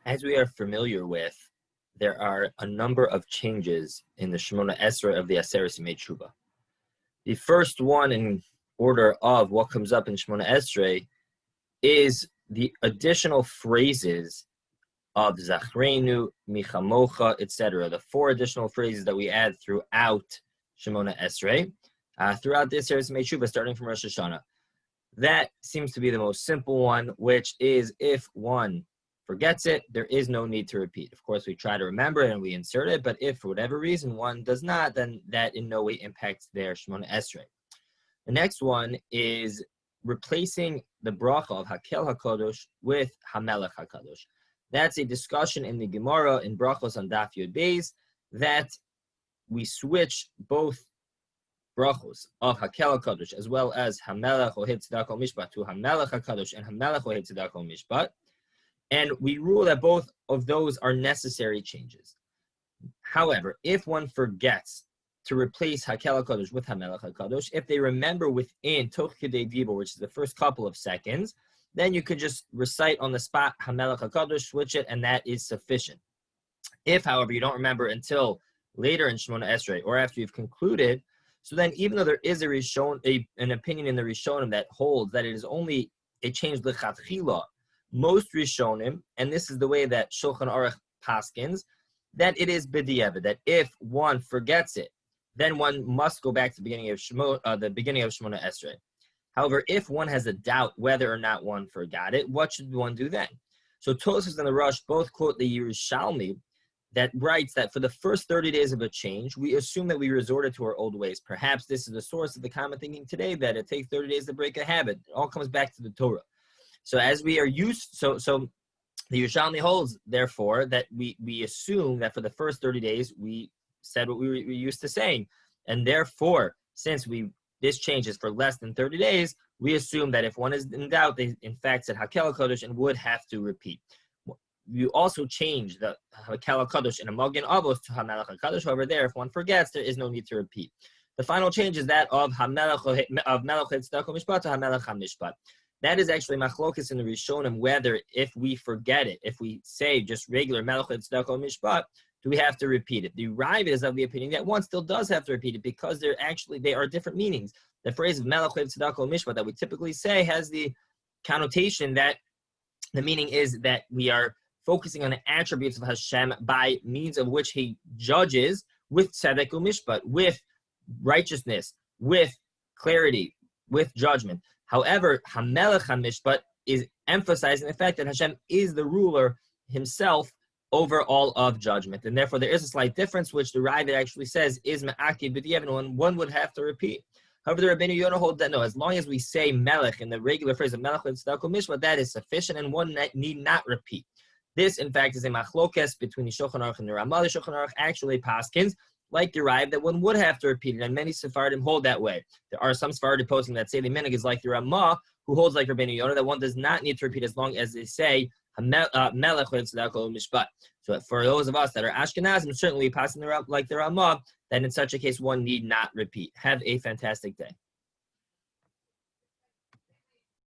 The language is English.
As we are familiar with, there are a number of changes in the Shemoneh Esrei of the Aseret Yemei Teshuva. The first one in order of what comes up in Shemoneh Esrei is the additional phrases of Zachrenu, Michamocha, etc. The four additional phrases that we add throughout Shemoneh Esrei, throughout the Aseret Yemei Teshuva, starting from Rosh Hashanah. That seems to be the most simple one, which is if one forgets it, there is no need to repeat. Of course, we try to remember it and we insert it, but if for whatever reason one does not, then that in no way impacts their Shemoneh Esrei. The next one is replacing the bracha of Hakel HaKadosh with Hamelech HaKadosh. That's a discussion in the Gemara in Brachos on Daf Yud Beis that we switch both brachos of Hakel HaKadosh as well as Hamelech Ohid Tzedakah Mishpat to Hamelech HaKadosh and Hamelech Ohid Tzedakah Mishpat. And we rule that both of those are necessary changes. However, if one forgets to replace Hakel HaKadosh with Hamelech HaKadosh, if they remember within Toch Kidei Dibur, which is the first couple of seconds, then you could just recite on the spot Hamelech HaKadosh, switch it, and that is sufficient. If, however, you don't remember until later in Shemoneh Esrei or after you've concluded, so then even though there is an opinion in the Rishonim that holds that it is only a change l'chatchila, most Rishonim, and this is the way that Shulchan Aruch paskins, that it is b'diavad, that if one forgets it, then one must go back to the beginning of Shemoneh Esrei. However, if one has a doubt whether or not one forgot it, what should one do then? So Tosfos and the Rosh both quote the Yerushalmi that writes that for the first 30 days of a change, we assume that we resorted to our old ways. Perhaps this is the source of the common thinking today that it takes 30 days to break a habit. It all comes back to the Torah. So as we are so the Yerushalmi holds, therefore, that we assume that for the first 30 days we said what we were used to saying, and therefore, since this change is for less than 30 days, we assume that if one is in doubt, they in fact said Hakel HaKadosh and would have to repeat. You also change the Hakel HaKadosh in a Magen Avos to Hamelech HaKadosh. However, there, if one forgets, there is no need to repeat. The final change is that of Melech Tzedakah Mishpat to Hamelech HaMishpat. That is actually machlokas in the Rishonim, whether if we forget it, if we say just regular Melech Tzedakah Mishpat, do we have to repeat it? The Rav is of the opinion that one still does have to repeat it because they are different meanings. The phrase of Melech Tzedakah Mishpat that we typically say has the connotation that the meaning is that we are focusing on the attributes of Hashem by means of which He judges with tzedek u'mishpat, with righteousness, with clarity, with judgment. However, Hamelech HaMishpat is emphasizing the fact that Hashem is the ruler Himself over all of judgment. And therefore, there is a slight difference, which the Rav actually says is me'akiv b'diavad, and one would have to repeat. However, the Rabbeinu Yonah holds that no, as long as we say Melech in the regular phrase of Melech Tzedakah Mishpat, that is sufficient, and one need not repeat. This, in fact, is a machlokes between the Shulchan Aruch and the Ramah. The Shulchan Aruch actually paskins, like the Rav, that one would have to repeat it, and many Sephardim hold that way. There are some Sephardim posting that say the minhag is like the Ramah, who holds like Rabbeinu Yonah, that one does not need to repeat as long as they say Melech Tzedakah Mishpat. So for those of us that are Ashkenazim, certainly passing like the Ramah, that in such a case one need not repeat. Have a fantastic day.